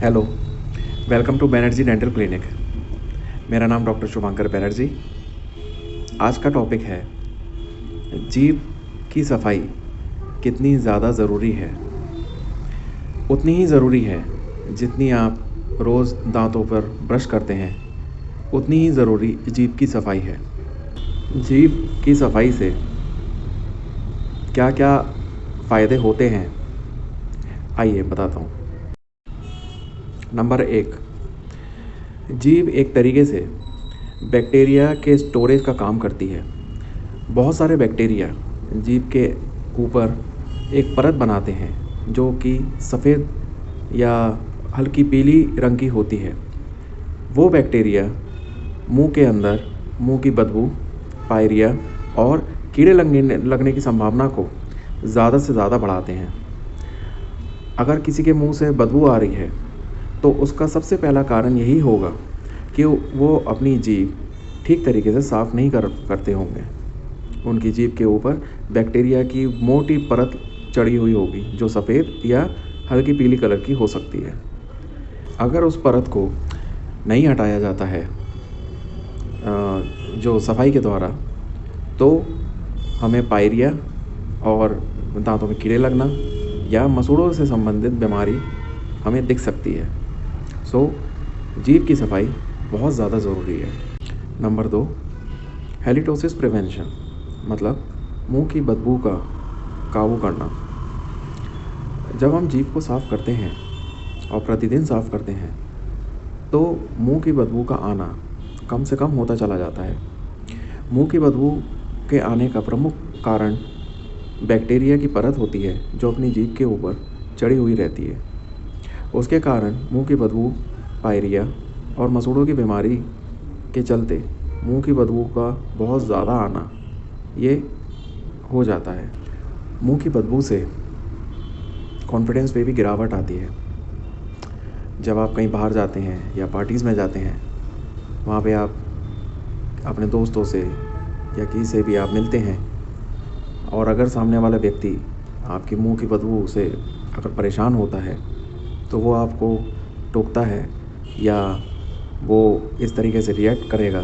Hello, welcome to Banerjee dental clinic. मेरा नाम doctor Shubhankar Banerjee. आज का टॉपिक है जीभ की सफाई कितनी ज़्यादा ज़रूरी है। उतनी ही ज़रूरी है जितनी आप रोज़ दांतों पर ब्रश करते हैं, उतनी ही ज़रूरी जीभ की सफाई है। जीभ की सफाई से क्या क्या फ़ायदे होते हैं, आइए बताता हूँ। नंबर 1, जीभ एक तरीके से बैक्टीरिया के स्टोरेज का काम करती है। बहुत सारे बैक्टीरिया जीभ के ऊपर एक परत बनाते हैं जो कि सफ़ेद या हल्की पीली रंग की होती है। वो बैक्टीरिया मुंह के अंदर मुंह की बदबू, पायरिया और कीड़े लगने की संभावना को ज़्यादा से ज़्यादा बढ़ाते हैं। अगर किसी के मुंह से बदबू आ रही है तो उसका सबसे पहला कारण यही होगा कि वो अपनी जीभ ठीक तरीके से साफ़ नहीं करते होंगे। उनकी जीभ के ऊपर बैक्टीरिया की मोटी परत चढ़ी हुई होगी जो सफ़ेद या हल्की पीली कलर की हो सकती है। अगर उस परत को नहीं हटाया जाता है जो सफाई के द्वारा, तो हमें पायरिया और दांतों में कीड़े लगना या मसूड़ों से संबंधित बीमारी हमें दिख सकती है। सो जीभ की सफाई बहुत ज़्यादा ज़रूरी है। नंबर 2, हैलिटोसिस प्रिवेंशन, मतलब मुंह की बदबू का काबू करना। जब हम जीभ को साफ़ करते हैं और प्रतिदिन साफ़ करते हैं तो मुंह की बदबू का आना कम से कम होता चला जाता है। मुंह की बदबू के आने का प्रमुख कारण बैक्टीरिया की परत होती है जो अपनी जीभ के ऊपर चढ़ी हुई रहती है। उसके कारण मुंह की बदबू, पायरिया और मसूड़ों की बीमारी के चलते मुंह की बदबू का बहुत ज़्यादा आना ये हो जाता है। मुंह की बदबू से कॉन्फिडेंस पे भी गिरावट आती है। जब आप कहीं बाहर जाते हैं या पार्टीज़ में जाते हैं, वहाँ पे आप अपने दोस्तों से या किसी से भी आप मिलते हैं और अगर सामने वाला व्यक्ति आपकी मुंह की बदबू से अगर परेशान होता है तो वो आपको टोकता है या वो इस तरीके से रिएक्ट करेगा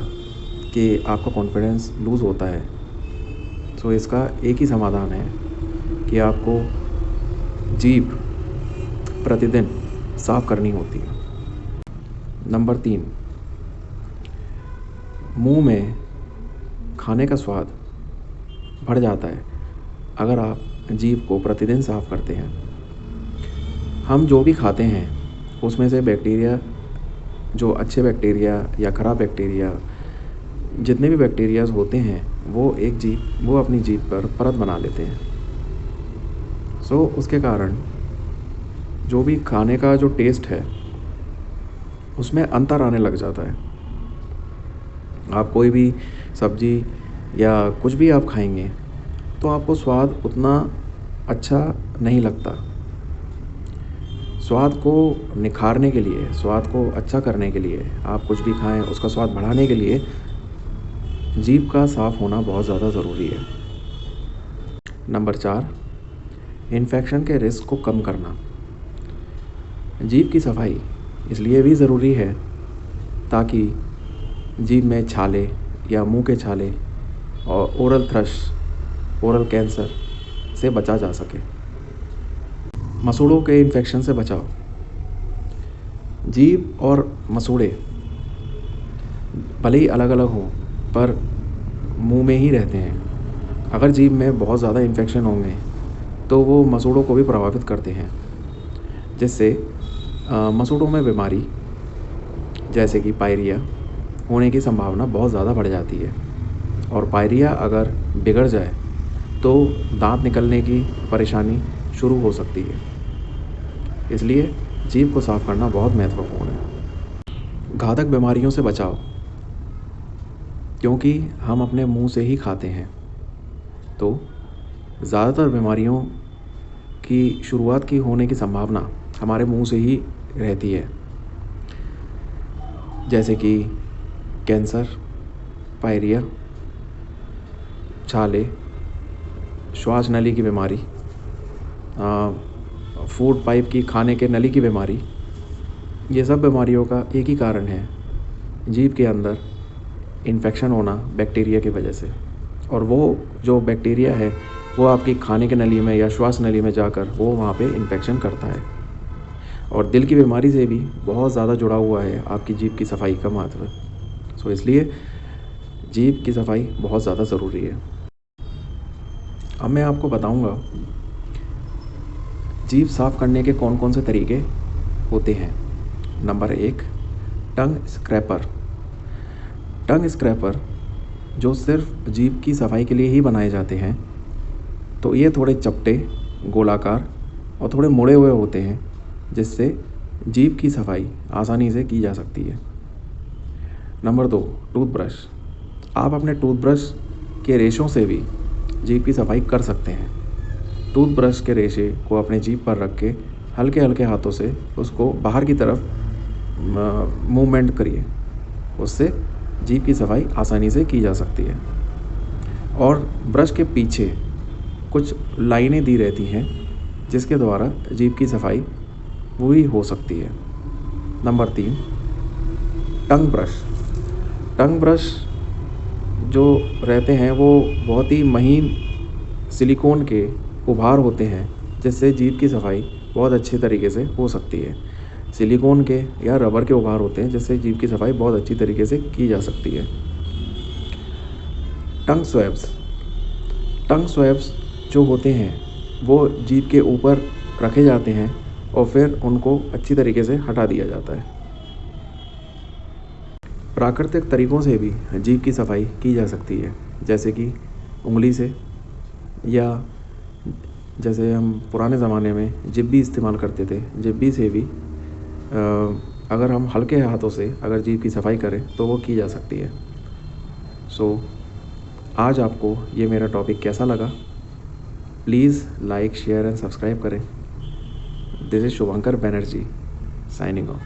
कि आपका कॉन्फिडेंस लूज़ होता है। सो इसका एक ही समाधान है कि आपको जीभ प्रतिदिन साफ़ करनी होती है। नंबर 3, मुंह में खाने का स्वाद बढ़ जाता है अगर आप जीभ को प्रतिदिन साफ़ करते हैं। हम जो भी खाते हैं उसमें से बैक्टीरिया, जो अच्छे बैक्टीरिया या ख़राब बैक्टीरिया, जितने भी बैक्टीरियाज होते हैं वो अपनी जीभ पर परत बना लेते हैं। सो उसके कारण जो भी खाने का जो टेस्ट है उसमें अंतर आने लग जाता है। आप कोई भी सब्ज़ी या कुछ भी आप खाएंगे तो आपको स्वाद उतना अच्छा नहीं लगता। स्वाद को निखारने के लिए, स्वाद को अच्छा करने के लिए, आप कुछ भी खाएं उसका स्वाद बढ़ाने के लिए जीभ का साफ़ होना बहुत ज़्यादा ज़रूरी है। नंबर 4, इन्फेक्शन के रिस्क को कम करना। जीभ की सफाई इसलिए भी ज़रूरी है ताकि जीभ में छाले या मुंह के छाले और ओरल थ्रश, ओरल कैंसर से बचा जा सके। मसूड़ों के इन्फेक्शन से बचाव। जीभ और मसूड़े भले ही अलग अलग हों पर मुंह में ही रहते हैं। अगर जीभ में बहुत ज़्यादा इन्फेक्शन होंगे तो वो मसूड़ों को भी प्रभावित करते हैं, जिससे मसूड़ों में बीमारी जैसे कि पायरिया होने की संभावना बहुत ज़्यादा बढ़ जाती है। और पायरिया अगर बिगड़ जाए तो दांत निकलने की परेशानी शुरू हो सकती है। इसलिए जीभ को साफ़ करना बहुत महत्वपूर्ण है। घातक बीमारियों से बचाव, क्योंकि हम अपने मुंह से ही खाते हैं तो ज़्यादातर बीमारियों की शुरुआत की होने की संभावना हमारे मुंह से ही रहती है, जैसे कि कैंसर, पायरिया, छाले, श्वास नली की बीमारी, फूड पाइप की खाने के नली की बीमारी, ये सब बीमारियों का एक ही कारण है, जीभ के अंदर इन्फेक्शन होना बैक्टीरिया की वजह से। और वो जो बैक्टीरिया है वो आपकी खाने की नली में या श्वास नली में जाकर वो वहाँ पे इन्फेक्शन करता है। और दिल की बीमारी से भी बहुत ज़्यादा जुड़ा हुआ है आपकी जीभ की सफाई का महत्व। सो इसलिए जीभ की सफाई बहुत ज़्यादा ज़रूरी है। अब मैं आपको बताऊंगा जीभ साफ़ करने के कौन कौन से तरीके होते हैं। नंबर 1, टंग स्क्रैपर। टंग स्क्रैपर जो सिर्फ जीभ की सफाई के लिए ही बनाए जाते हैं, तो ये थोड़े चपटे, गोलाकार और थोड़े मुड़े हुए होते हैं, जिससे जीभ की सफाई आसानी से की जा सकती है। Number 2, toothbrush. आप अपने टूथब्रश के रेशों से भी जीभ की सफाई कर सकते हैं। टूथब्रश के रेशे को अपने जीभ पर रख के हल्के हल्के हाथों से उसको बाहर की तरफ मूवमेंट करिए, उससे जीभ की सफाई आसानी से की जा सकती है। और ब्रश के पीछे कुछ लाइनें दी रहती हैं जिसके द्वारा जीभ की सफाई पूरी हो सकती है। नंबर 3, टंग ब्रश। टंग ब्रश जो रहते हैं वो बहुत ही महीन सिलिकॉन के उभार होते हैं, जिससे जीभ की सफाई बहुत अच्छे तरीके से हो सकती है। सिलिकॉन के या रबर के उभार होते हैं जिससे जीभ की सफाई बहुत अच्छी तरीके से की जा सकती है। टंग स्वैब्स। टंग स्वैब्स जो होते हैं वो जीभ के ऊपर रखे जाते हैं और फिर उनको अच्छी तरीके से हटा दिया जाता है। प्राकृतिक तरीक़ों से भी जीभ की सफाई की जा सकती है, जैसे कि उंगली से, या जैसे हम पुराने ज़माने में जिब्बी इस्तेमाल करते थे, जिब्बी से भी अगर हम हल्के हाथों से अगर जीभ की सफाई करें तो वो की जा सकती है। सो आज आपको ये मेरा टॉपिक कैसा लगा? Please like, share and subscribe करें। This is Shubhankar Banerjee signing of.